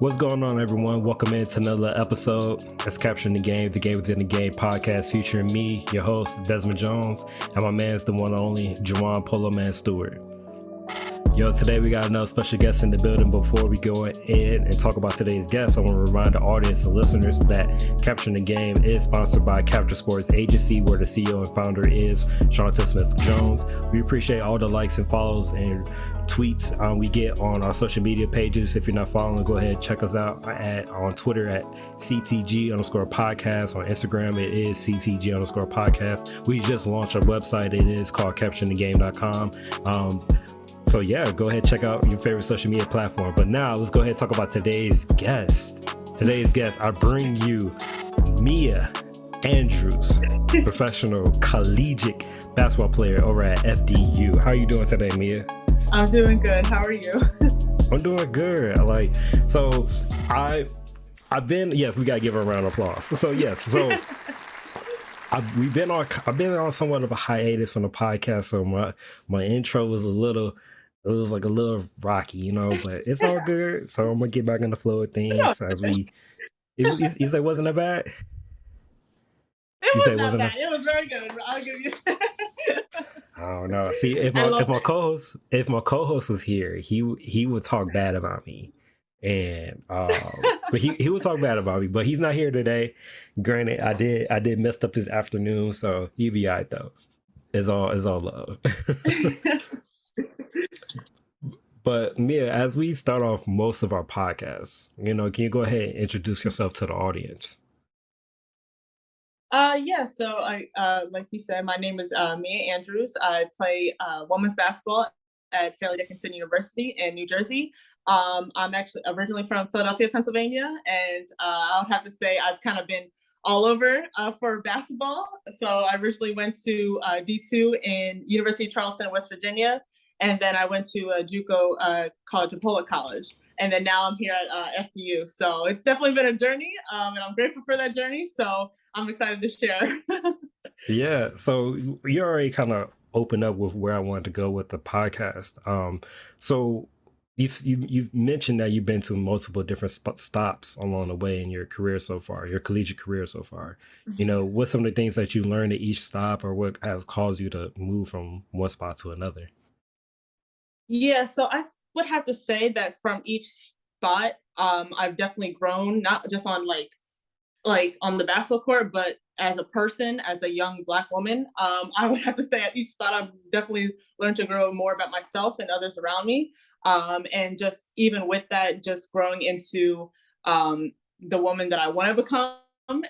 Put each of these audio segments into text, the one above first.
What's going on, everyone? Welcome into another episode. It's Capturing the Game Within the Game podcast featuring me, your host, Desmond Jones, and my man's the one and only Juwan Polo Man Stewart. Yo, today we got another special guest in the building. Before we go in and talk about today's guest, I want to remind the audience and listeners that Capturing the Game is sponsored by Capture Sports Agency, where the CEO and founder is Shonta Smith-Jones. We appreciate all the likes and follows and tweets we get on our social media pages. If you're not following, go ahead, check us out on Twitter at CTG_podcast. On Instagram, it is CTG_podcast. We just launched our website. It is called capturingthegame.com. So yeah, go ahead, check out your favorite social media platform. But now let's go ahead and talk about today's guest. I bring you Mia Andrews, professional collegiate basketball player over at FDU. How are you doing today, Mia? I'm doing good. How are you? I'm doing good. I've been, yes, we gotta give her a round of applause. I've been on somewhat of a hiatus from the podcast, so my intro was a little rocky, but it's all good. So I'm gonna get back in the flow of things as we. You say wasn't that bad? It wasn't bad. It was very good. I'll give you. I don't know. See, if my co-host was here, he would talk bad about me, and but he would talk bad about me. But he's not here today. Granted, I did messed up his afternoon, so he'll be alright though. It's all love. But Mia, as we start off most of our podcasts, can you go ahead and introduce yourself to the audience? So I, like you said, my name is Mia Andrews. I play women's basketball at Fairleigh Dickinson University in New Jersey. I'm actually originally from Philadelphia, Pennsylvania, and I'll have to say I've kind of been all over for basketball. So I originally went to D2 in University of Charleston, West Virginia, and then I went to JUCO College of Pollock College. And then now I'm here at FDU. So it's definitely been a journey, and I'm grateful for that journey. So I'm excited to share. Yeah. So you already kind of opened up with where I wanted to go with the podcast. So you mentioned that you've been to multiple different stops along the way in your career so far, your collegiate career so far. What's some of the things that you learned at each stop, or what has caused you to move from one spot to another? Yeah. So I would have to say that from each spot, I've definitely grown, not just on like on the basketball court, but as a person, as a young Black woman. I would have to say at each spot, I've definitely learned to grow more about myself and others around me. And just even with that, just growing into the woman that I want to become,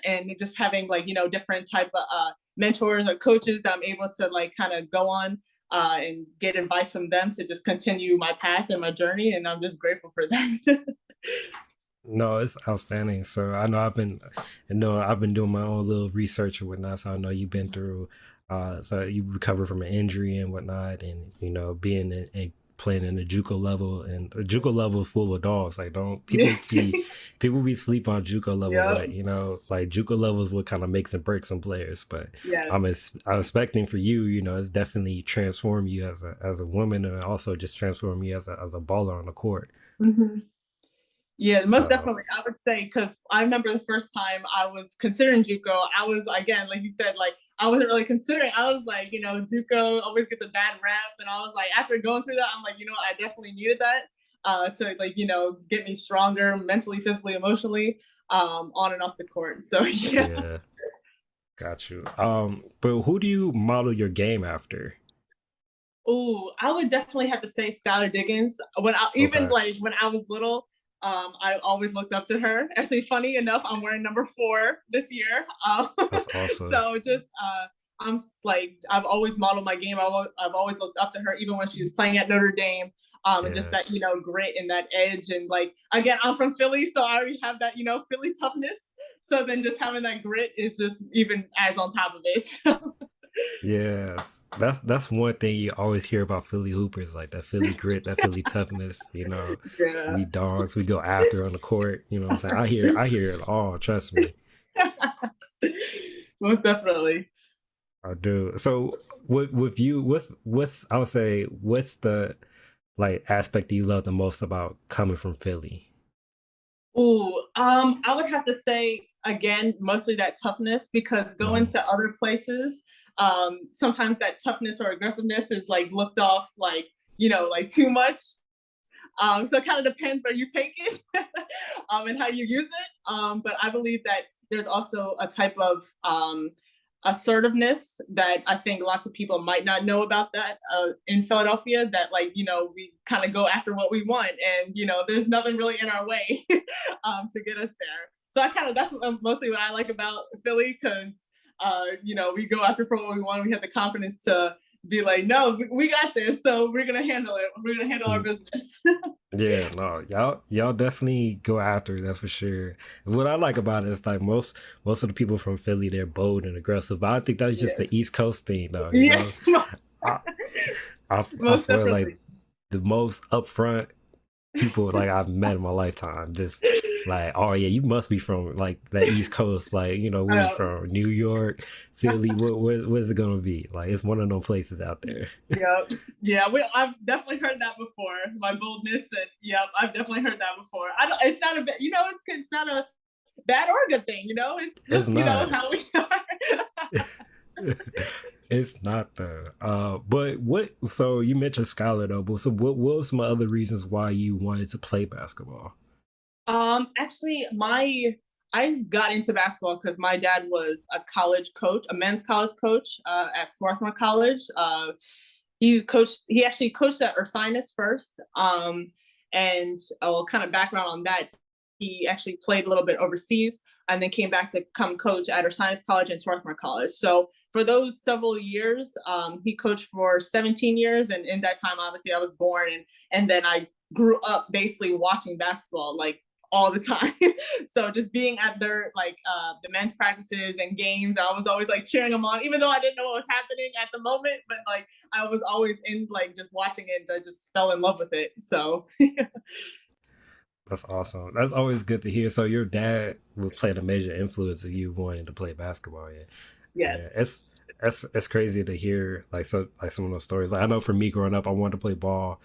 and just having different type of mentors or coaches that I'm able to kind of go on and get advice from them to just continue my path and my journey. And I'm just grateful for that. No, it's outstanding. So I know I've been doing my own little research and whatnot. So I know you've been through, so you recovered from an injury and whatnot, and being and playing in the JUCO level, and the JUCO level is full of dogs. Like, don't people be sleep on JUCO level, yep. Like JUCO level is what kind of makes and breaks some players. But yeah. I'm expecting for you, it's definitely transform you as a woman, and also just transform you as a baller on the court. Mm-hmm. Yeah, most definitely. I would say, because I remember the first time I was considering JUCO, I was, again, like you said, I wasn't really considering. I was like, JUCO always gets a bad rap. And I was like, after going through that, I'm like, I definitely needed that to get me stronger mentally, physically, emotionally, on and off the court. So, yeah. Got you. But who do you model your game after? Oh, I would definitely have to say Skylar Diggins. When I was little, I always looked up to her. Actually, funny enough, I'm wearing number 4 this year. That's awesome. So just, I've always modeled my game. I've always looked up to her, even when she was playing at Notre Dame. And just that, grit and that edge. And again, I'm from Philly, so I already have that, Philly toughness. So then just having that grit is just even adds on top of it. Yeah. That's one thing you always hear about Philly hoopers, like that Philly grit, that Philly toughness. Yeah. We dogs, we go after on the court. What I'm saying? I hear it all. Trust me. Most definitely. I do. So with you, what's the aspect that you love the most about coming from Philly? I would have to say again, mostly that toughness, because going Mhm. to other places, sometimes that toughness or aggressiveness is like looked off like, like too much. So it kind of depends where you take it and how you use it. But I believe that there's also a type of assertiveness that I think lots of people might not know about that in Philadelphia, that like, we kind of go after what we want, and, there's nothing really in our way to get us there. So that's mostly what I like about Philly, because, we go after for what we want. We have the confidence to be like, no, we got this. So we're going to handle it. We're going to handle our Mm. business. Yeah, no, y'all definitely go after it, that's for sure. What I like about it is like most of the people from Philly, they're bold and aggressive. But I think that's just Yes. the East Coast thing, though. Yeah, I I most swear, like definitely. the most upfront people like I've met in my lifetime. Just like, oh yeah, you must be from like the East Coast. Like, where you Uh, from? New York, Philly. Where's it gonna be? Like, it's one of those places out there. yeah, yeah. I've definitely heard that before. My boldness, and yeah, I've definitely heard that before. I don't. It's not a bad. It's not a bad or good thing. It's It's just not. how we are. It's not the but what, so you mentioned Skylar though, but so what was some other reasons why you wanted to play basketball? Actually, my I got into basketball because my dad was a college coach, a men's college coach at Swarthmore College. He actually coached at Ursinus first. And kind of background on that, he actually played a little bit overseas and then came back to come coach at Ursinus College and Swarthmore College. So for those several years, he coached for 17 years, and in that time, obviously, I was born, and then I grew up basically watching basketball like all the time. So just being at their like the men's practices and games, I was always like cheering them on, even though I didn't know what was happening at the moment. But like I was always in like just watching it. I just fell in love with it. So That's awesome. That's always good to hear. So your dad would play a major influence of you wanting to play basketball. Yeah, yes. yeah. It's crazy to hear like some of those stories. Like I know for me growing up, I wanted to play ball.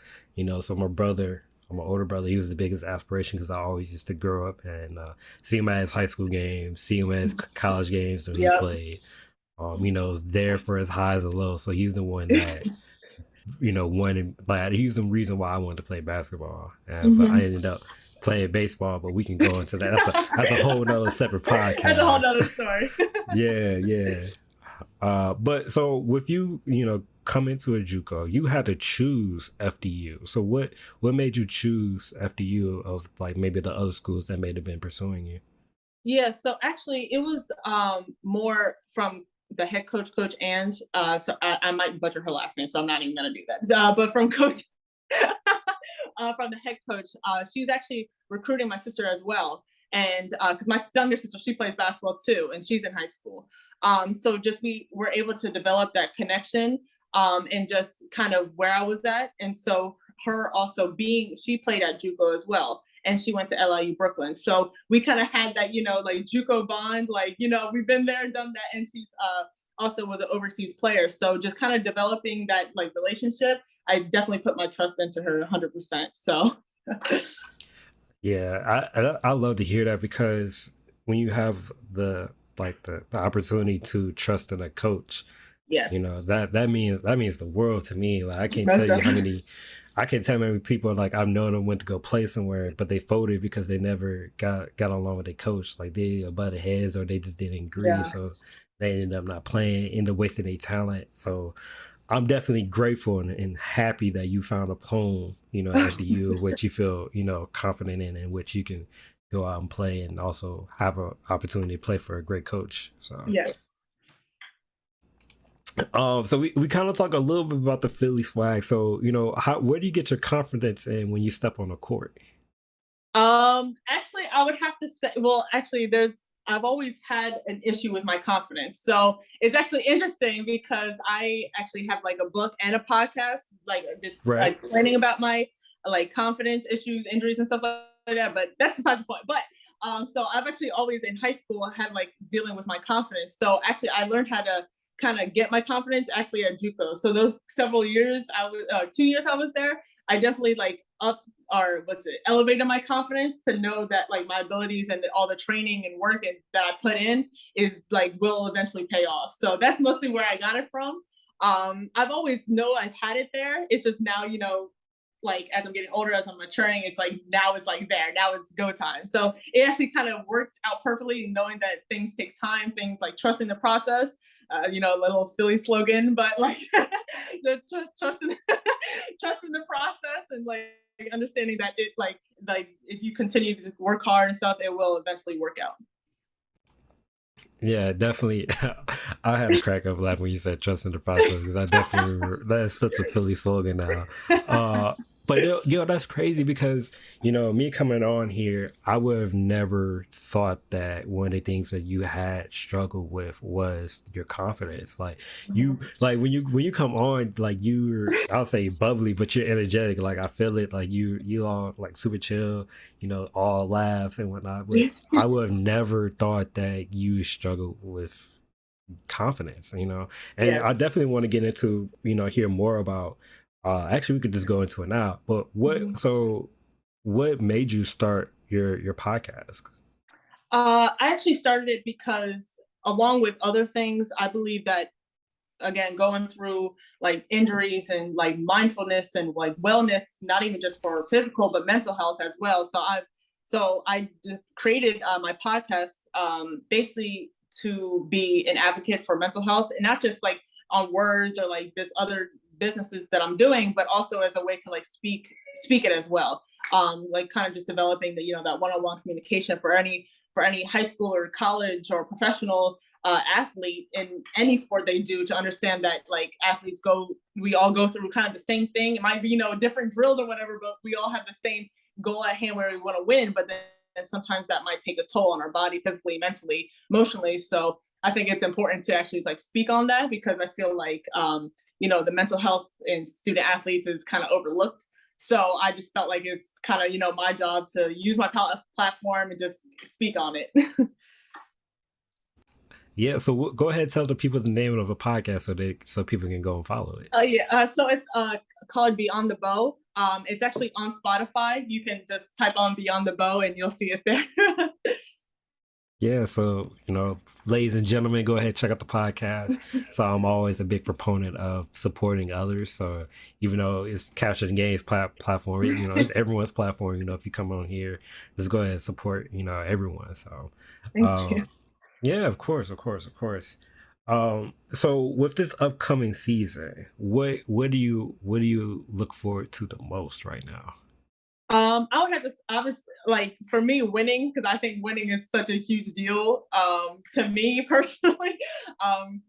So my older brother, he was the biggest aspiration because I always used to grow up and see him at his high school games, see him at his college games when he Yep. played. Was there for his highs and lows. So he's the one that wanted, like he's the reason why I wanted to play basketball. But I Mhm. ended up playing baseball. But we can go into that. That's a whole nother separate That's a whole podcast. nother story. Yeah, yeah. But so with you, coming to a JUCO, you had to choose FDU. So what made you choose FDU of like maybe the other schools that may have been pursuing you? Yeah, so actually it was more from the head coach, Coach Ange. So I might butcher her last name, so I'm not even gonna do that. But from Coach from the head coach, she's actually recruiting my sister as well. And because my younger sister, she plays basketball too, and she's in high school. So just we were able to develop that connection and just kind of where I was at. And so her also she played at JUCO as well, and she went to LIU Brooklyn. So we kind of had that, like JUCO bond, like, we've been there and done that. And she's also was an overseas player. So just kind of developing that like relationship, I definitely put my trust into her 100%. So Yeah, I love to hear that because when you have the opportunity to trust in a coach, yes, that means the world to me. Like most definitely. I can't tell how many people like I've known them went to go play somewhere, but they folded because they never got along with their coach. Like they butted heads or they just didn't agree, Yeah. so they ended up not playing, ended up wasting their talent. So I'm definitely grateful and happy that you found a home, at FDU, which you feel, confident in which you can go out and play and also have an opportunity to play for a great coach. So Yes. so we kind of talk a little bit about the Philly swag. So, where do you get your confidence in when you step on the court? Actually, I would have to say, well, actually, I've always had an issue with my confidence. So it's actually interesting because I actually have like a book and a podcast, like just Right. explaining about my like confidence issues, injuries, and stuff like that. But that's beside the point. But so I've actually always in high school had like dealing with my confidence. So actually, I learned how to kind of get my confidence actually at JUCO. So those several years, 2 years I was there, I definitely like up or elevated my confidence to know that like my abilities and all the training and work that I put in is like will eventually pay off. So that's mostly where I got it from. I've always known I've had it there. It's just now, like as I'm getting older, as I'm maturing, it's like now it's like there. Now it's go time. So it actually kind of worked out perfectly, knowing that things take time, things like trusting the process, little Philly slogan, but like the trusting trusting the process and like understanding that it like if you continue to work hard and stuff, it will eventually work out. Yeah, definitely. I had a crack up laugh when you said trust in the process because I definitely that's such a Philly slogan now. But that's crazy because me coming on here, I would have never thought that one of the things that you had struggled with was your confidence. Like like when you come on, like I'll say bubbly, but you're energetic. Like I feel it. Like you all like super chill, all laughs and whatnot. But I would have never thought that you struggled with confidence, and Yeah. I definitely want to get into hear more about actually we could just go into it now, but what made you start your podcast? I actually started it because along with other things, I believe that again going through like injuries and like mindfulness and like wellness, not even just for physical but mental health as well. So I created my podcast basically to be an advocate for mental health, and not just like on words or like this other businesses that I'm doing, but also as a way to like speak it as well. Like kind of just developing that one-on-one communication for any high school or college or professional athlete in any sport they do, to understand that like we all go through kind of the same thing. It might be different drills or whatever, but we all have the same goal at hand where we want to win. But then sometimes that might take a toll on our body, physically, mentally, emotionally. So I think it's important to actually like speak on that, because I feel like the mental health in student athletes is kind of overlooked. So I just felt like it's kind of my job to use my platform and just speak on it. Yeah, so go ahead and tell the people the name of the podcast so people can go and follow it. So it's called Beyond the Bow. It's actually on Spotify. You can just type on Beyond the Bow and you'll see it there. Yeah, so ladies and gentlemen, go ahead, check out the podcast. So I'm always a big proponent of supporting others. So even though it's Capture the Game's platform, it's everyone's platform. If you come on here, just go ahead and support everyone. So Thank you. yeah, of course. So with this upcoming season, what do you look forward to the most right now? I would have to obviously, like, for me, winning, because I think winning is such a huge deal to me personally,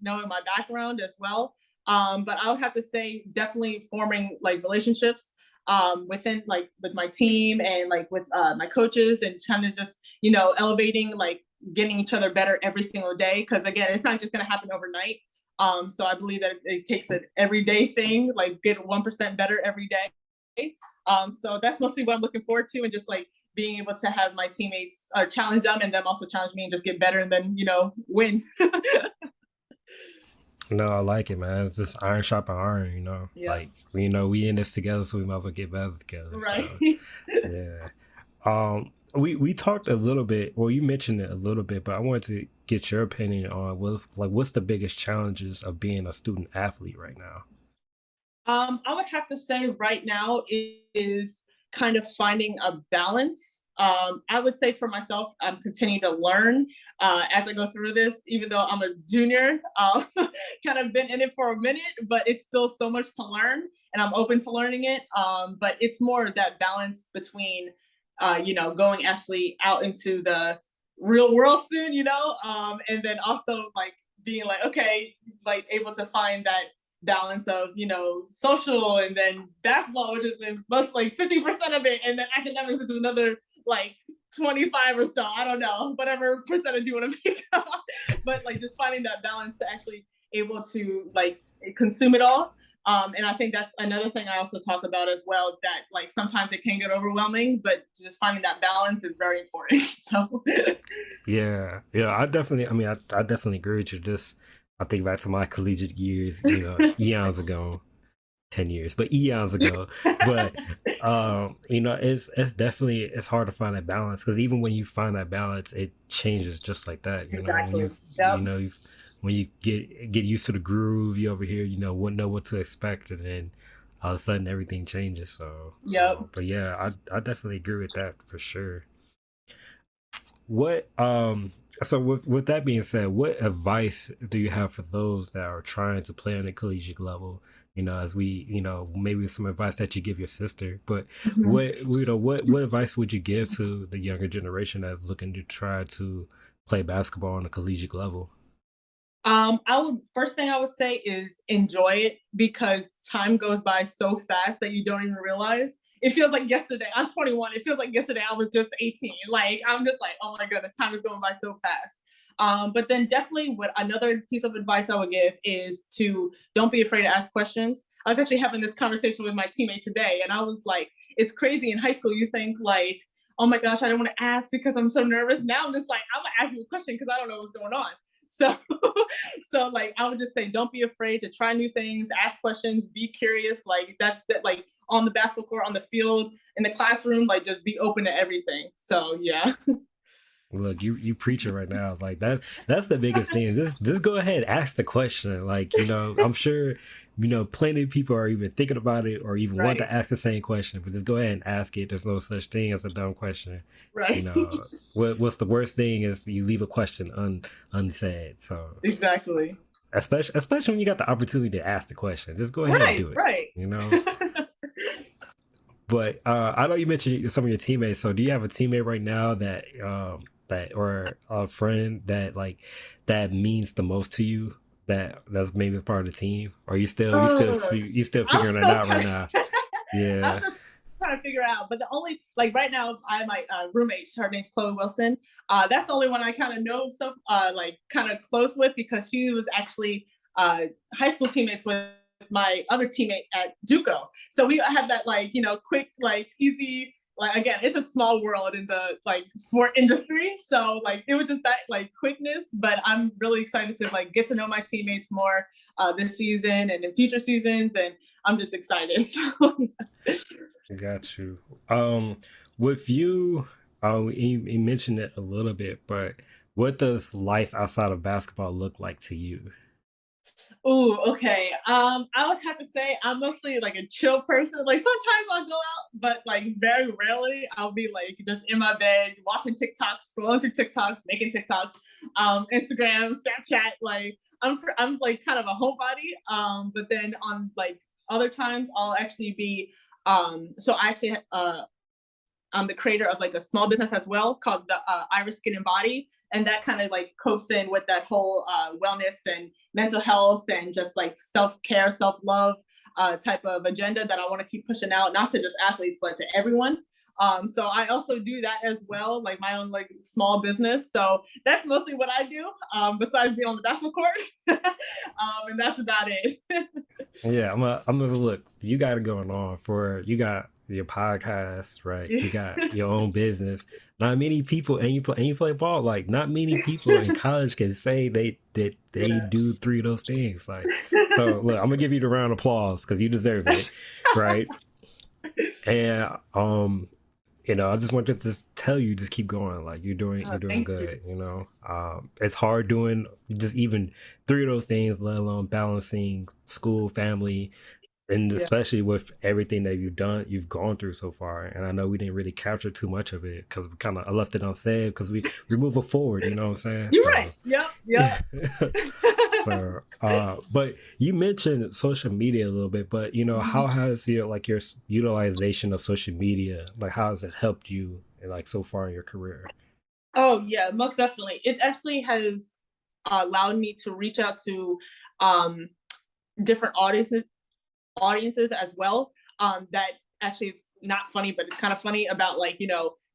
knowing my background as well. But I would have to say definitely forming like relationships within like with my team and like with my coaches, and trying to just elevating, like getting each other better every single day. Because again, it's not just going to happen overnight. So I believe that it takes an everyday thing, like get 1% better every day. So that's mostly what I'm looking forward to, and just like being able to have my teammates challenge them and them also challenge me and just get better and then win. No, I like it, man. It's just iron sharpen iron, Yeah. like we in this together, so we might as well get better together. Right. So, yeah. We talked a little bit, well, you mentioned it a little bit, but I wanted to get your opinion on what's the biggest challenges of being a student athlete right now? I would have to say right now is kind of finding a balance. I would say for myself, I'm continuing to learn as I go through this, even though I'm a junior, kind of been in it for a minute, but it's still so much to learn, and I'm open to learning it. But it's more that balance between, going actually out into the real world soon, and then also like being like, okay, like able to find that balance of social, and then basketball, which is most like 50% of it, and then academics, which is another like 25 or so. I don't know, whatever percentage you want to make. But like just finding that balance to actually able to like consume it all. And I think that's another thing I also talk about as well, that like sometimes it can get overwhelming, but just finding that balance is very important. So Yeah, I definitely, I definitely agree with you. Just I think back to my collegiate years, eons ago. 10 years, but eons ago. But it's definitely, it's hard to find that balance, because even when you find that balance, it changes just like that. When Exactly. you Yep. know when you get used to the groove, you over here, wouldn't know what to expect, and then all of a sudden everything changes. So Yep. but yeah, I definitely agree with that for sure. What so with that being said, what advice do you have for those that are trying to play on a collegiate level? As we, maybe some advice that you give your sister, but Mhm. what advice would you give to the younger generation that's looking to try to play basketball on a collegiate level? I would first thing I would say is enjoy it because time goes by so fast that you don't even realize. It feels like yesterday. I'm 21. It feels like yesterday I was just 18. Like I'm just like, oh my goodness, time is going by so fast. But then definitely what another piece of advice I would give is to don't be afraid to ask questions. I was actually having this conversation with my teammate today, and I was like, it's crazy in high school. You think like, oh my gosh, I don't want to ask because I'm so nervous. Now I'm just like, I'm gonna ask you a question because I don't know what's going on. So, so like I would just say, don't be afraid to try new things, ask questions, be curious. Like that's that. Like on the basketball court, on the field, in the classroom, like just be open to everything. So yeah. Look, you preaching right now. Like that's the biggest thing. Just go ahead, ask the question. Like, I'm sure, plenty of people are even thinking about it or even want Right. to ask the same question, but just go ahead and ask it. There's no such thing as a dumb question. Right. What's the worst thing is you leave a question unsaid. So Exactly. especially when you got the opportunity to ask the question, just go ahead and Right. do it. Right. You know. But I know you mentioned some of your teammates. So do you have a teammate right now that or a friend that that means the most to you? That's maybe part of the team, or Oh, you still I'm figuring it so out right trying. now? I'm Yeah, still trying to figure out. But the only like right now, I have my roommate. Her name's Chloe Wilson. That's the only one I kind of know so like kind of close with because she was actually high school teammates with my other teammate at JUCO. So we have that like quick like easy. Like again, it's a small world in the like sport industry. So like it was just that like quickness, but I'm really excited to like get to know my teammates more this season and in future seasons, and I'm just excited. So got you. With you, you mentioned it a little bit, but what does life outside of basketball look like to you? ooh, okay. I would have to say I'm mostly like a chill person. Like sometimes I'll go out, but like very rarely I'll be like just in my bed watching TikToks, scrolling through TikToks, making TikToks, Instagram, Snapchat. Like I'm like kind of a homebody. But then on like other times I'll actually be so I actually I'm the creator of like a small business as well called the Iris Skin and Body, and that kind of like copes in with that whole wellness and mental health and just like self care, self love type of agenda that I want to keep pushing out, not to just athletes but to everyone. So I also do that as well, like my own like small business. So that's mostly what I do, besides being on the basketball court, and that's about it. Yeah, I'm gonna look. You got it going on for you got your podcast, right? You got your own business. Not many people, and you play ball. Like not many people in college can say they Yeah. do three of those things. Like, so look, I'm gonna give you the round of applause because you deserve it, right? And I just wanted to just tell you, just keep going. Like you're doing Thank you. good. It's hard doing just even three of those things, let alone balancing school, family, and Yeah. especially with everything that you've gone through so far. And I know we didn't really capture too much of it because I left it unsaid because we're moving forward. You know what I'm saying? You're right. So. Yep. Yep. So, but you mentioned social media a little bit, but how has your utilization of social media, like how has it helped you like so far in your career? Oh yeah, most definitely. It actually has allowed me to reach out to um, different audiences as well. That actually it's not funny, but it's kind of funny about like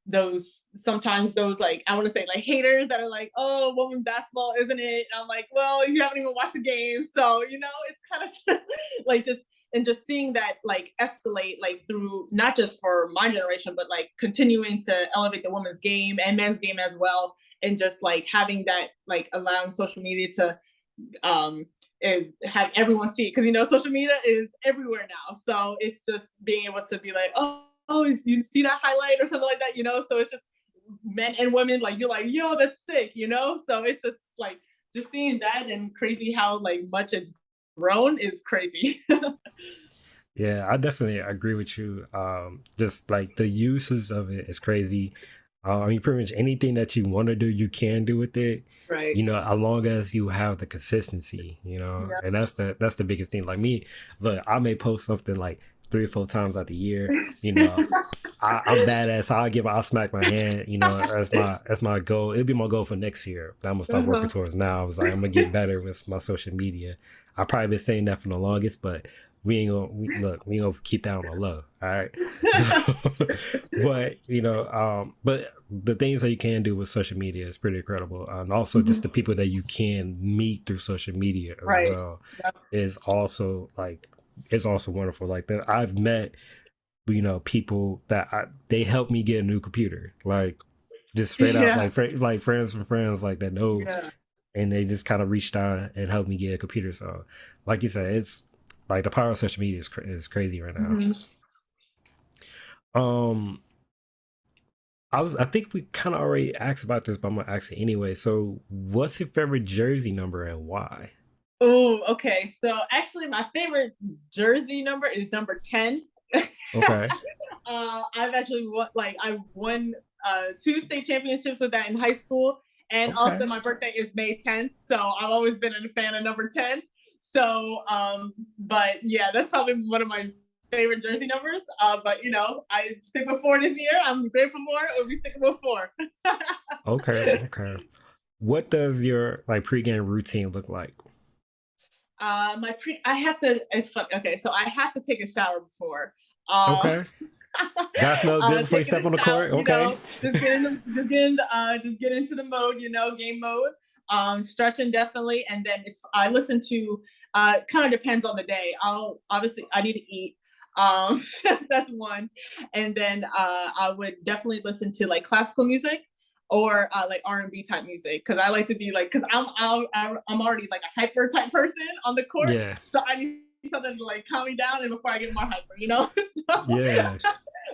those sometimes those like I want to say like haters that are like, oh, women's basketball, isn't it? And I'm like, well, you haven't even watched the game, so it's kind of just like just and just seeing that like escalate like through not just for my generation, but like continuing to elevate the women's game and men's game as well, and just like having that like allowing social media to um and have everyone see it, because you know social media is everywhere now. So it's just being able to be like, oh, you see that highlight or something like that, you know. So it's just men and women, like you're like, yo, that's sick, you know. So it's just like just seeing that, and crazy how like much it's grown is crazy. Yeah, I definitely agree with you. Just like the uses of it is crazy. I mean, pretty much anything that you want to do, you can do with it. Right. You know, as long as you have the consistency. You know, Yeah. and that's the biggest thing. Like me, look, I may post something like 3 or 4 times out the year. You know, I'm badass. I'll smack my hand. You know, as my goal. It'll be my goal for next year. That I'm gonna start working Uh-huh. towards now. I was like, I'm gonna get better with my social media. I probably been saying that for the longest, but we ain't gonna keep that on the low. All right. So, but you know, but the things that you can do with social media is pretty incredible, and also just the Mhm. people that you can meet through social media as Right. well Yep. is also like it's also wonderful. Like that, I've met people that they helped me get a new computer, like just straight out Yeah. like like friends from friends like that know, Yeah. and they just kind of reached out and helped me get a computer. So, like you said, it's like the power of social media is crazy right now. Mhm. Um, I think we kind of already asked about this, but I'm gonna ask it anyway. So, what's your favorite jersey number and why? Oh, okay. So actually, my favorite jersey number is number 10. Okay. I've actually won, like I won two state championships with that in high school, and also Okay. my birthday is May 10th, so I've always been a fan of number 10. So, but yeah, that's probably one of my favorite jersey numbers. But you know, I stick with 4 this year. I'm grateful for it. We'll be sticking with 4. Okay. Okay. What does your like pregame routine look like? I have to. It's funny. Okay, so I have to take a shower before. Um, Okay. Gotta smell good before you taking step a on the shower, court. you Okay. know, just get into the mode, you know, game mode. Stretching definitely, and then I listen to. Kind of depends on the day. I need to eat. Um, that's one, and then I would definitely listen to like classical music or like R&B type music, because I like to be like, because I'm already like a hyper type person on the court, Yeah. so I need something to like calm me down and before I get more hyper, you know. So, Yeah.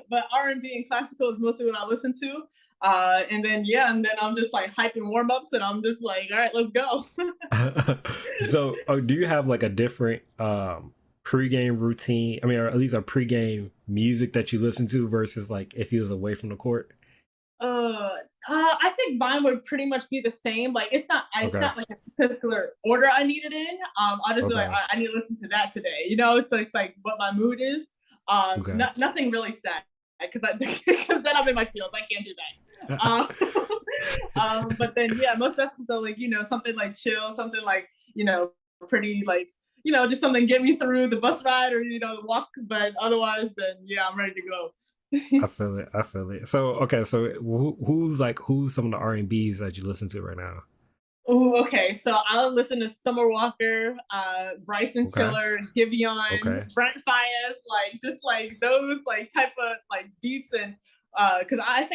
but R&B and classical is mostly what I listen to. And then yeah, and then I'm just like hyping warm ups, and I'm just like, all right, let's go. So, do you have like a different pregame routine? I mean, or at least a pregame music that you listen to versus like if you was away from the court? I think mine would pretty much be the same. Like it's Okay. not like a particular order I need it in. I'll just be like, Okay. I need to listen to that today. You know, it's like what my mood is. Okay. Nothing really sad, because because then I'm in my feels. I can't do that. But then yeah, most definitely. So like, you know, something like chill, something like, you know, pretty like, you know, just something get me through the bus ride or, you know, the walk. But otherwise, then yeah, I'm ready to go. I feel it. I feel it. So, okay. So, who's some of the R&Bs that you listen to right now? Oh, okay. So I'll listen to Summer Walker, Bryson Okay. Tiller, Giveon, Okay. Brent Fayez, like just like those like type of like beats. And because I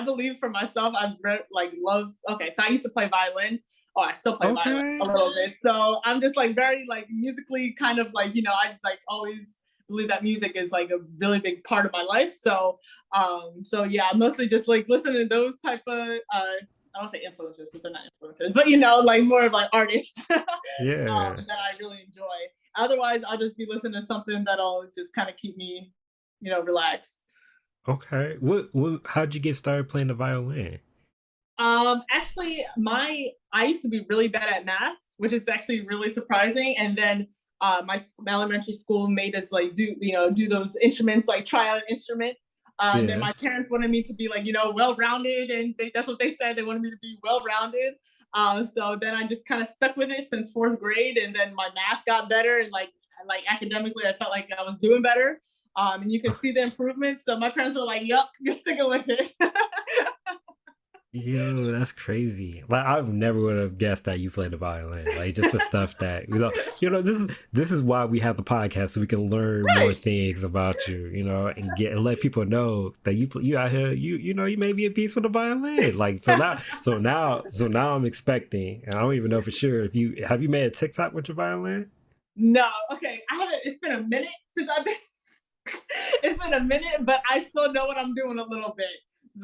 believe for myself, like love. Okay, so I used to play violin. Oh, I still play violin a Okay. little bit. So I'm just like very like musically kind of like, you know, I like always believe that music is like a really big part of my life. So so yeah, mostly just like listening to those type of I don't say influencers because they're not influencers, but you know, like more of like artists that Yeah. I really enjoy. Otherwise, I'll just be listening to something that'll just kind of keep me, you know, relaxed. Okay. How'd you get started playing the violin? Actually, I used to be really bad at math, which is actually really surprising. And then my elementary school made us like do those instruments, like try out an instrument. And then Yeah. my parents wanted me to be like, you know, well-rounded, and that's what they said. They wanted me to be well-rounded. So then I just kind of stuck with it since 4th grade, and then my math got better, and like academically, I felt like I was doing better. And you could see the improvements. So my parents were like, "Yup, you're sticking with it." Yo, that's crazy. Like I never would have guessed that you played the violin. Like just the stuff that this is why we have the podcast so we can learn more Right. things about you, and get and let people know that you out here, you may be a piece with the violin. Like so now I'm expecting, and I don't even know for sure if you have you made a TikTok with your violin. No, okay. I haven't. It's been a minute since I've been. It's been a minute, but I still know what I'm doing a little bit.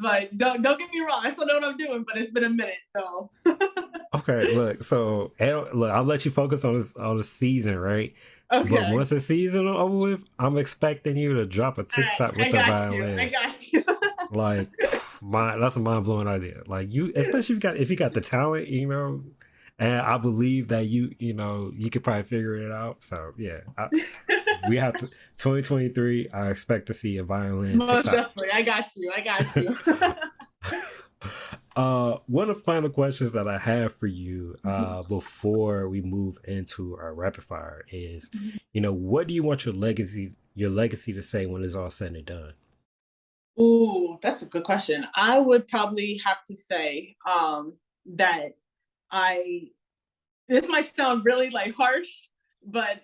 Like, don't get me wrong. I still know what I'm doing, but it's been a minute though. Okay, look, so look, I'll let you focus on the season, right? But Okay. once the season over with, I'm expecting you to drop a All right. TikTok with I the got you. I violin. got you. Like, that's a mind blowing idea. Like especially if you got the talent, and I believe that you could probably figure it out. So yeah, we have to 2023. I expect to see a violin Most TikTok. definitely. I got you. I got you. One of the final questions that I have for you before we move into our rapid fire is, what do you want your legacy to say when it's all said and done? Ooh, that's a good question. I would probably have to say that I this might sound really like harsh, but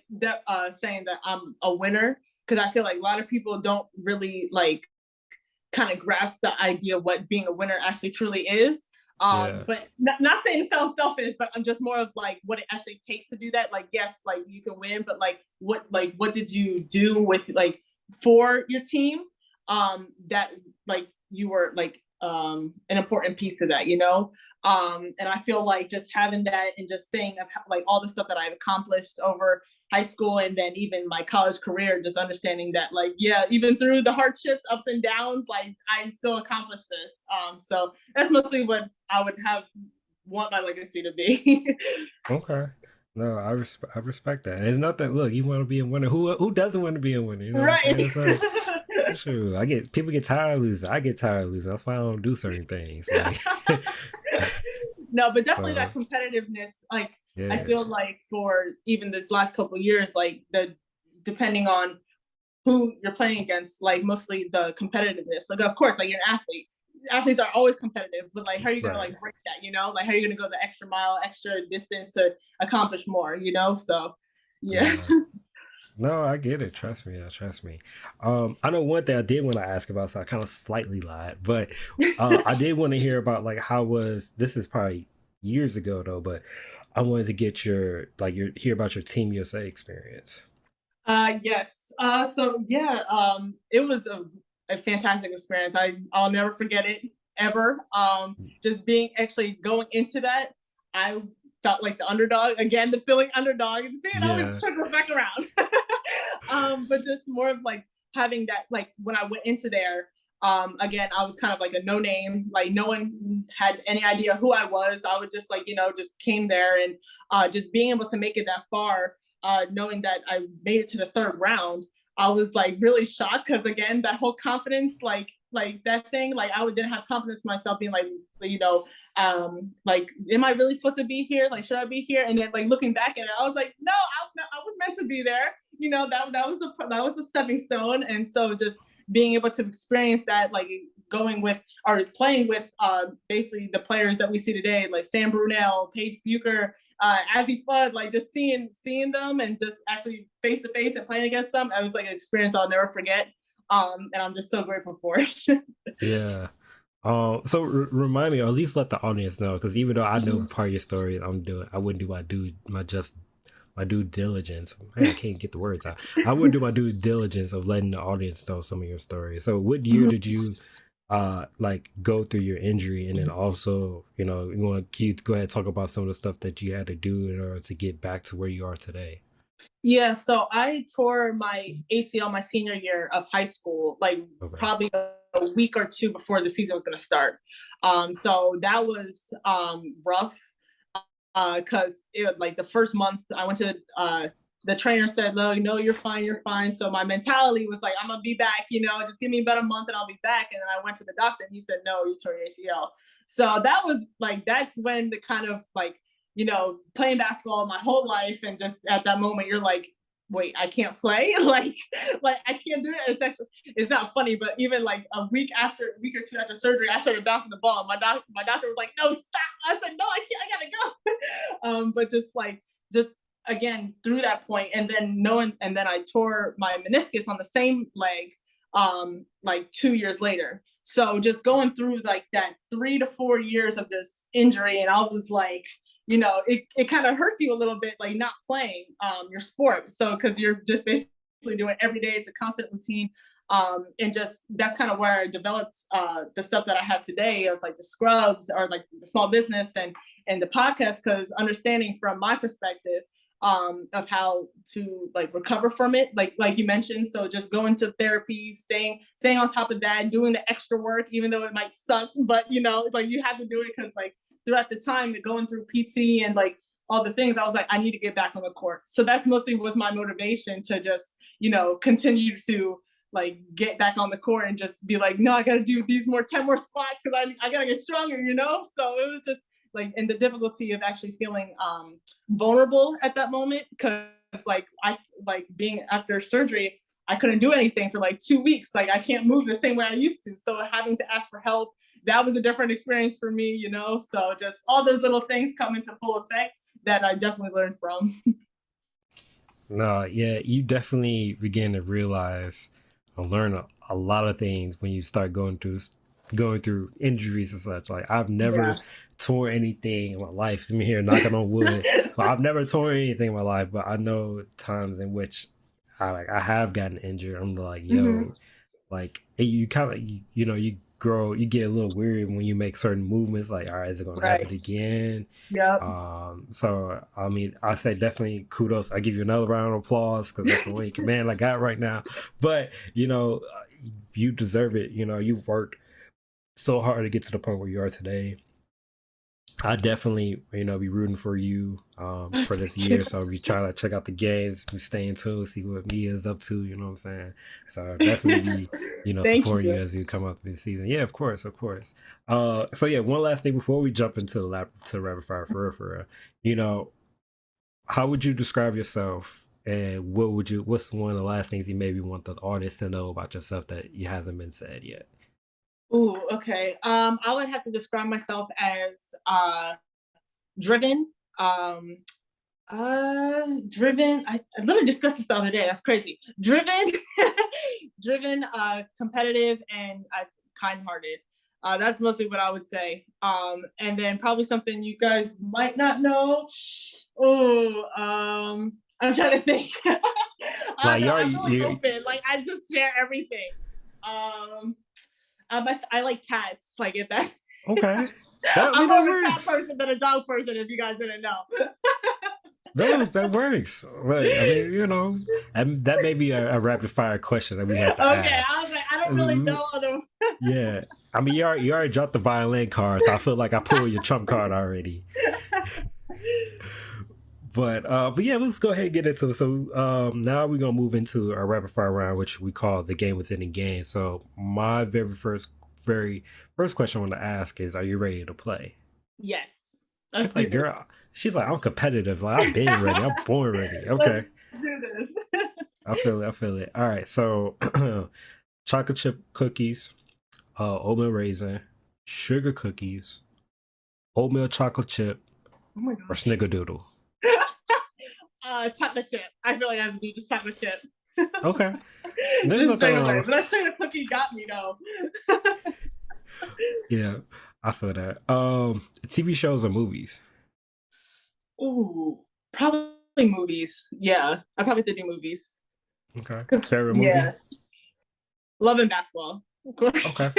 saying that I'm a winner, because I feel like a lot of people don't really like kind of grasp the idea of what being a winner actually truly is. Yeah. But not saying it sounds selfish, but I'm just more of like what it actually takes to do that. Like, yes, like you can win, but like what did you do with like for your team? That like you were like an important piece of that, you know? And I feel like just having that and just saying of like all the stuff that I've accomplished over high school and then even my college career, just understanding that like, yeah, even through the hardships, ups and downs, like I still accomplished this. So that's mostly what I would have want my legacy to be. Okay. No, I respect that. It's not that look, you want to be a winner. Who doesn't want to be a winner? You know what I'm saying? Right. It's like sure. People get tired of losing. I get tired of losing. That's why I don't do certain things. Like No, but definitely so that competitiveness. Like I yeah. feel like for even this last couple of years, like the depending on who you're playing against, like mostly the competitiveness. Like of course, like you're an athlete. Athletes are always competitive, but like how are you gonna Right. like break that, you know? Like how are you gonna go the extra mile, extra distance to accomplish more, you know? So yeah. Yeah. No, I get it. Trust me. Trust me. I know one thing I did want to ask about, so I kind of slightly lied, but I did want to hear about like how was this is probably years ago though, but I wanted to get your hear about your Team USA experience. Yes. So yeah, it was a fantastic experience. I'll never forget it ever. Just being actually going into that, I felt like the underdog again, the feeling underdog. And see, it always Yeah. circles back around. But just more of like having that, like when I went into there, again, I was kind of like a no name, like no one had any idea who I was. I was just like, just came there and just being able to make it that far, knowing that I made it to the third round, I was like really shocked because again, that whole confidence, like that thing, like didn't have confidence in myself, being like, like, am I really supposed to be here? Like, should I be here? And then like looking back at it, I was like, no, I was meant to be there. That was a stepping stone, and so just being able to experience that, like going with or playing with basically the players that we see today, like Sam Brunel, Paige Bucher, Azzy Flood, like just seeing them and just actually face to face and playing against them, it was like an experience I'll never forget. And I'm just so grateful for it. Yeah. So remind me, or at least let the audience know, because even though I know Mhm. part of your story, I wouldn't do my due diligence. Man, I can't get the words out. I wouldn't do my due diligence of letting the audience know some of your story. So, what year did you like go through your injury, and then also, you want to go ahead and talk about some of the stuff that you had to do in order to get back to where you are today? Yeah, so I tore my ACL my senior year of high school, like Okay. probably a week or two before the season was going to start. So that was rough because like the first month I went to the trainer said, "No, you're fine, you're fine." So my mentality was like, "I'm gonna be back, just give me about a month and I'll be back." And then I went to the doctor and he said, "No, you tore your ACL." So that was like that's when the kind of like playing basketball my whole life, and just at that moment you're like wait, I can't play. Like I can't do it. It's not funny, but even like a week or two after surgery, I started bouncing the ball. My doctor was like, no, stop. I said, no, I can't, I gotta go. But just again through that point, and then I tore my meniscus on the same leg like 2 years later. So just going through like that 3 to 4 years of this injury, and I was like, it kind of hurts you a little bit, like not playing your sport. So because you're just basically doing it every day, it's a constant routine. And just that's kind of where I developed the stuff that I have today of like the scrubs or like the small business and the podcast, because understanding from my perspective of how to like recover from it, like you mentioned. So just going to therapy, staying on top of that, doing the extra work, even though it might suck, but like you have to do it because like throughout the time going through PT and like all the things, I was like, I need to get back on the court. So that's mostly was my motivation to just, continue to like get back on the court and just be like, no, I got to do these 10 more squats because I got to get stronger, So it was just like, and the difficulty of actually feeling vulnerable at that moment, because like I like being after surgery, I couldn't do anything for like 2 weeks. Like I can't move the same way I used to. So having to ask for help, that was a different experience for me, So just all those little things come into full effect that I definitely learned from. No, yeah, you definitely begin to realize and learn a lot of things when you start going through injuries and such. Like I've never Yeah. torn anything in my life. I'm here knocking on wood. But I've never torn anything in my life, but I know times in which I have gotten injured. I'm like, yo, Mhm. like you kind of you grow, you get a little weird when you make certain movements. Like, all right, is it gonna happen Right. again? Yep. So I mean, I say definitely kudos. I give you another round of applause because that's the only command I got right now. But you deserve it. You worked so hard to get to the point where you are today. I definitely, be rooting for you for this year. So we try to check out the games, we stay in tune, see what Mia's up to, you know what I'm saying? So I'll definitely be, Thank supporting you. you as you come up this season. Yeah, of course, of course. So yeah, one last thing before we jump into to rapid fire for real. How would you describe yourself, and what's one of the last things you maybe want the audience to know about yourself that you hasn't been said yet? Ooh, okay. I would have to describe myself as driven. Driven. I literally discussed this the other day. That's crazy. Driven, driven, competitive, and kind-hearted. That's mostly what I would say. And then probably something you guys might not know. Oh, I'm trying to think. I don't Like know. you're I'm really you open. Like I just share everything. Um, I like cats. Like if that. okay. That I I'm mean more that of a cat works. person than a dog person. If you guys didn't know. No, that works. Like, I mean, and that may be a rapid fire question that we have to Okay, ask. I was like, I don't really know other. Yeah, I mean, you already dropped the violin card, so I feel like I pulled your trump card already. But yeah, let's go ahead and get into it. So now we're gonna move into our rapid fire round, which we call the game within a game. So my very first question I want to ask is, are you ready to play? Yes, let's She's do like, this. girl, she's like, I'm competitive. Like, I've been ready. I'm born ready. Let's Okay. do this. I feel it. I feel it. All right. So, chocolate chip cookies, oatmeal raisin, sugar cookies, oatmeal chocolate chip, Oh my or gosh. snickerdoodle. Chocolate chip. I feel like I have to do just chocolate chip. Okay. There's Just nothing straight wrong away. with. But that sugar cookie got me though. Yeah, I feel that. TV shows or movies. Ooh, probably movies. Yeah, I probably have to do movies. Okay. Favorite Yeah, movie. love and basketball, of course. Okay.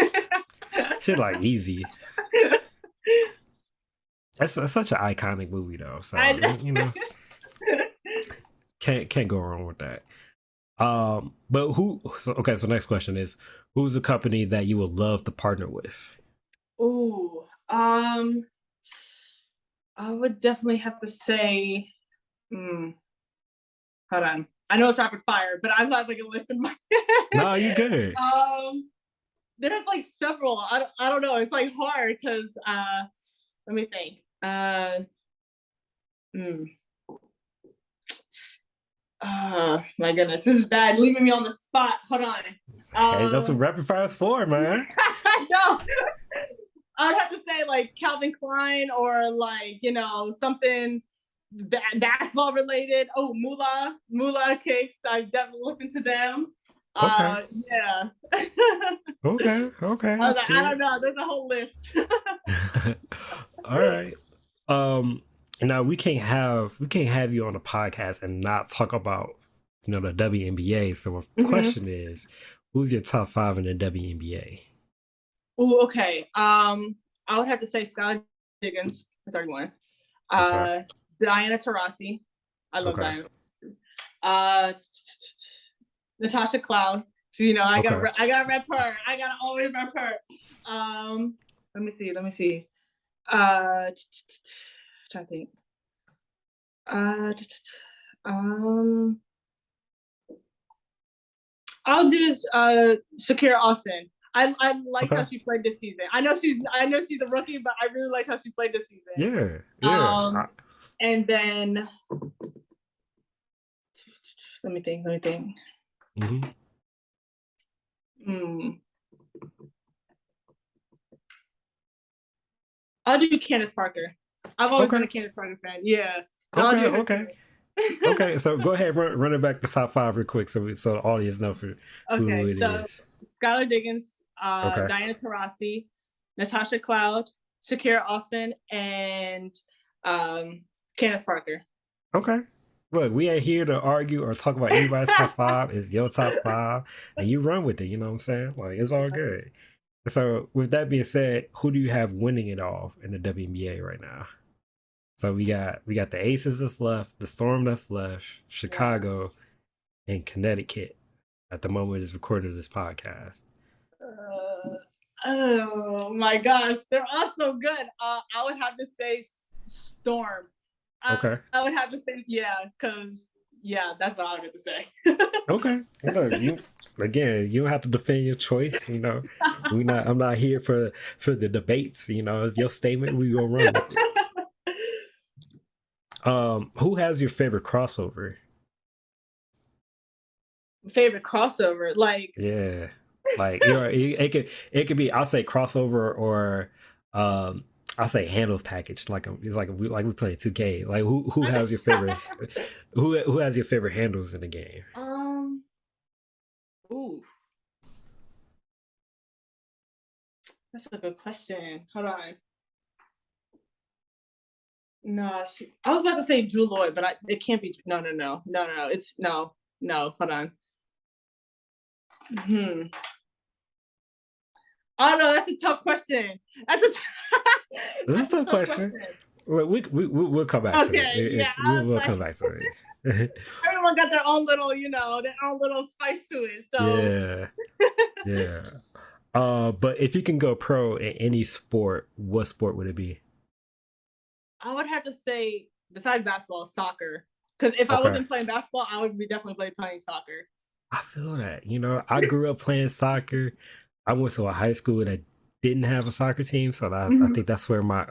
Shit, like easy. That's such an iconic movie though. So I, can't go wrong with that. But so next question is, who's the company that you would love to partner with? ooh, I would definitely have to say, mm, hold on. I know it's rapid fire, but I'm not like a list in my No, you good. there's like several. I don't know. It's like hard because let me think. Mm, My goodness, this is bad. Leaving me on the spot. Hold on. Hey, that's what rapid fire's for, man. No, I would have to say like Calvin Klein or like something basketball related. Oh, Moolah kicks. I definitely looked into them. Okay. Yeah. Okay. I I was like, I see don't know. There's a whole list. it. All right. Um, Now we can't have you on a podcast and not talk about the WNBA. So my question is, who's your top five in the WNBA? Oh, okay. I would have to say Skylar Diggins. That's already one. Okay. Diana Taurasi. I love Okay. Diana. Natasha Cloud. So I got rep her. I gotta always rep her. Let me see. Trying to think. I'll do Shakira Austin. I liked how she played this season. I know she's a rookie, but I really like how she played this season. Yeah. And then let me think. I'll do Candace Parker. I've always been a Candace Parker fan. Yeah. Okay. So go ahead, run it back the top five real quick, so the audience know who it is. Skylar Diggins, Diana Taurasi, Natasha Cloud, Shakira Austin, and Candace Parker. Okay. Look, we ain't here to argue or talk about anybody's top five. It's your top five, and you run with it. You know what I'm saying? Like, it's all good. So, with that being said, who do you have winning it all in the WNBA right now? So we got the Aces that's left, the Storm that's left, Chicago, and Connecticut at the moment is recording this podcast. Oh my gosh, they're all so good. I would have to say Storm. Okay. I would have to say because that's what I would have to say. Okay. Look, you don't have to defend your choice. I'm not here for the debates. It's your statement. We gonna run with it. Who has your favorite crossover? Favorite crossover, like it could be, I'll say crossover, or I'll say handles package. It's like we play 2K. Like who has your favorite who has your favorite handles in the game? Ooh, that's a good question. Hold on. No, I was about to say Drew Lloyd, but it can't be. No. It's no. Hold on. Oh no, that's a tough question. That's a tough question. We'll come back to it. We'll come back to it. Everyone got their own little, their own little spice to it. So yeah. But if you can go pro in any sport, what sport would it be? I would have to say, besides basketball, soccer. Because if I wasn't playing basketball, I would be definitely playing soccer. I feel that. I grew up playing soccer. I went to a high school that didn't have a soccer team, so I think that's where my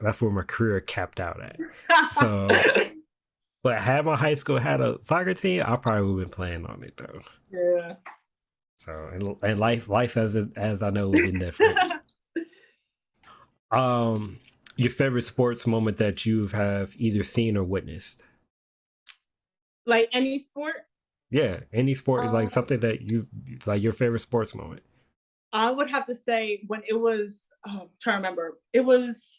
career capped out at. So, but had my high school had a soccer team, I probably would have been playing on it though. Yeah. So and life as I know would have been different. Your favorite sports moment that you have either seen or witnessed? Like any sport? Yeah, any sport is like something that you like, your favorite sports moment. I would have to say when it was, I'm trying to remember. It was,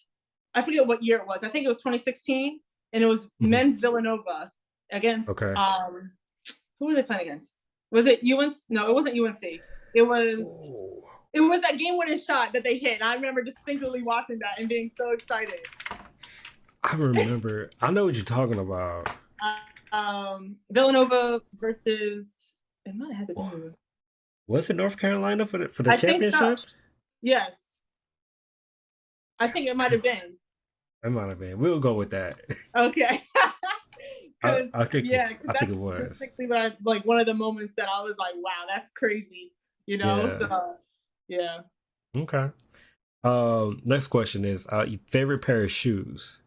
I forget what year it was. I think it was 2016, and it was men's Villanova against, who were they playing against? Was it UNC? No, it wasn't UNC. It was that game-winning shot that they hit. I remember distinctly watching that and being so excited. I remember. I know what you're talking about. Villanova versus, it might have to be. Was it North Carolina for the championship? So. Yes. I think it might have been. It might have been. We'll go with that. Okay. I think it was. Like one of the moments that I was like, wow, that's crazy. Yeah. So yeah. Okay. Next question is your favorite pair of shoes.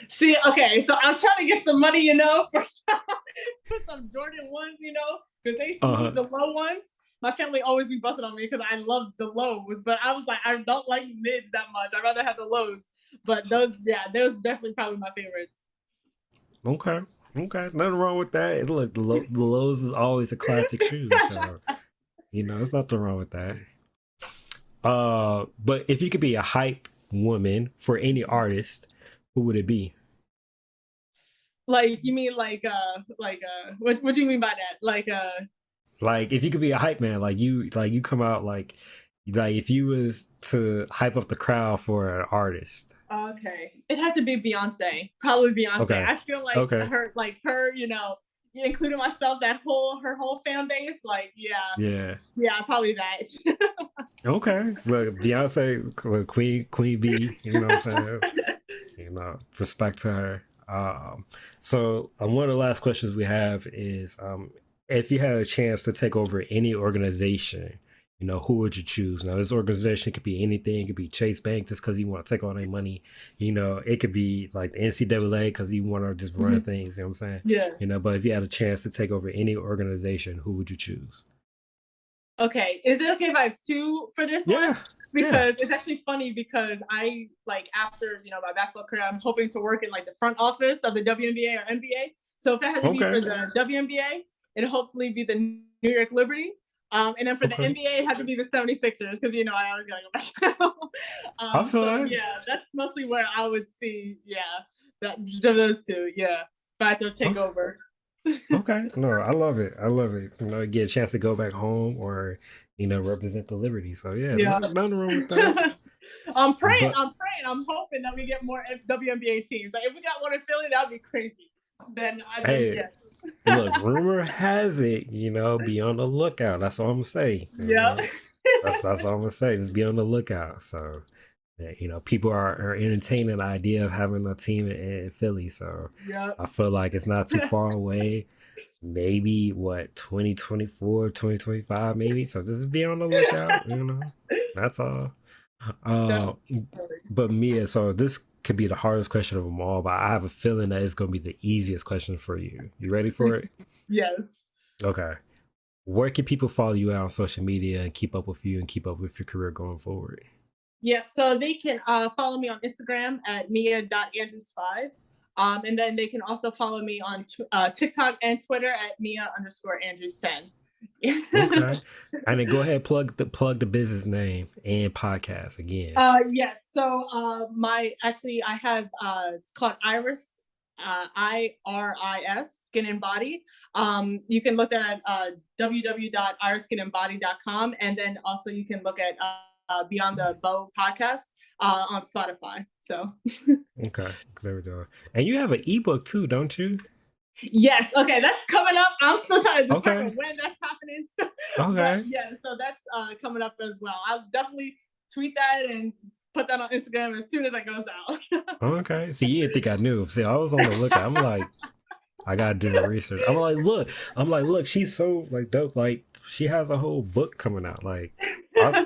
See, okay, so I'm trying to get some money, for for some Jordan ones, because they sneeze the low ones. My family always be busting on me because I love the lows, but I was like, I don't like mids that much. I'd rather have the lows. But those definitely probably my favorites. Okay. Okay. Nothing wrong with that. Look, the Lowe's is always a classic shoe. So, there's nothing wrong with that. But if you could be a hype woman for any artist, who would it be? Like, you mean what do you mean by that? Like if you could be a hype man, like you come out like if you was to hype up the crowd for an artist. Okay, it had to be Beyonce. Probably Beyonce. Okay. I feel her, including myself, her whole fan base. Like, Yeah. Probably that. Okay. Look, Beyonce, Queen B. You know what I'm saying? Respect to her. So one of the last questions we have is, if you had a chance to take over any organization, who would you choose? Now, this organization could be anything. It could be Chase Bank just because you want to take all their money. It could be like the NCAA because you want to just run things. You know what I'm saying? Yeah. But if you had a chance to take over any organization, who would you choose? Okay. Is it okay if I have two for this one? Because it's actually funny because I after my basketball career, I'm hoping to work in the front office of the WNBA or NBA. So if I had to be for the WNBA, it'd hopefully be the New York Liberty. And then for the NBA, it had to be the 76ers because I always gotta go back. I feel that. Yeah, that's mostly where I would see. Those two. Yeah, if I had to take over. Okay, no, I love it. Get a chance to go back home or represent the Liberty. So there's nothing wrong with that. I'm praying. I'm hoping that we get more WNBA teams. Like if we got one in Philly, that would be crazy. Then yes. Look, rumor has it, be on the lookout. That's all I'm gonna say. That's all I'm gonna say. Just be on the lookout. So, people are entertaining the idea of having a team in Philly. So, I feel like it's not too far away. Maybe 2024, 2025, maybe. So just be on the lookout. That's all. But Mia, so this could be the hardest question of them all, but I have a feeling that it's going to be the easiest question for you. You ready for it? Yes. Okay. Where can people follow you out on social media and keep up with you and keep up with your career going forward? Yes, so they can follow me on Instagram at mia.andrews5. And then they can also follow me on TikTok and Twitter at mia_andrews10. Okay. And then go ahead, plug the business name and podcast again. Yes. So I have it's called Iris, IRIS Skin and Body. You can look at www.irisskinandbody.com, and then also you can look at Beyond the Bow podcast on Spotify. So okay, there we go. And you have an ebook too, don't you? Yes. Okay, that's coming up. I'm still trying to determine when that's happening. Okay. So that's coming up as well. I'll definitely tweet that and put that on Instagram as soon as it goes out. Okay. See, you didn't think I knew. See, I was on the lookout. I'm like, I gotta do the research. I'm like, look, she's so dope. Like, she has a whole book coming out. Like, I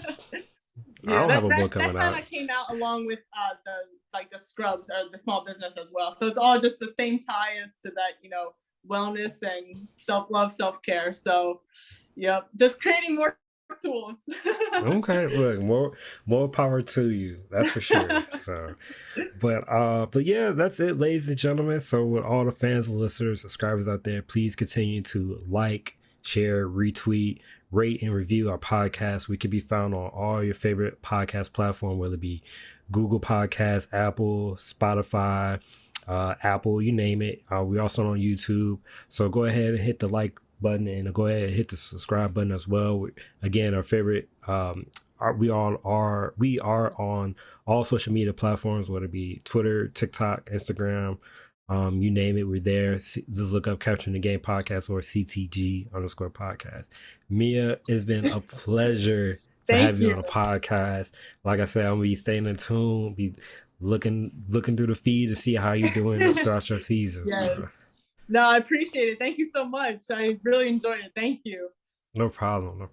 don't have a book coming out. That came out along with the scrubs or the small business as well. So it's all just the same tie as to that, wellness and self-love, self-care. So just creating more tools. Okay, look, more power to you. That's for sure. So, but yeah, that's it, ladies and gentlemen. So with all the fans, listeners, subscribers out there, please continue to like, share, retweet, rate, and review our podcast. We can be found on all your favorite podcast platform, whether it be Google Podcasts, Apple, Spotify, Apple, you name it. We're also on YouTube. So go ahead and hit the like button and go ahead and hit the subscribe button as well. Again, our favorite, we are on all social media platforms, whether it be Twitter, TikTok, Instagram, you name it, we're there. Just look up Capturing the Game Podcast or CTG_podcast. Mia, it's been a pleasure to have you on the podcast. Like I said, I'm gonna be staying in tune, be looking through the feed to see how you're doing throughout your season. Yes. So. No, I appreciate it. Thank you so much. I really enjoyed it. Thank you. No problem.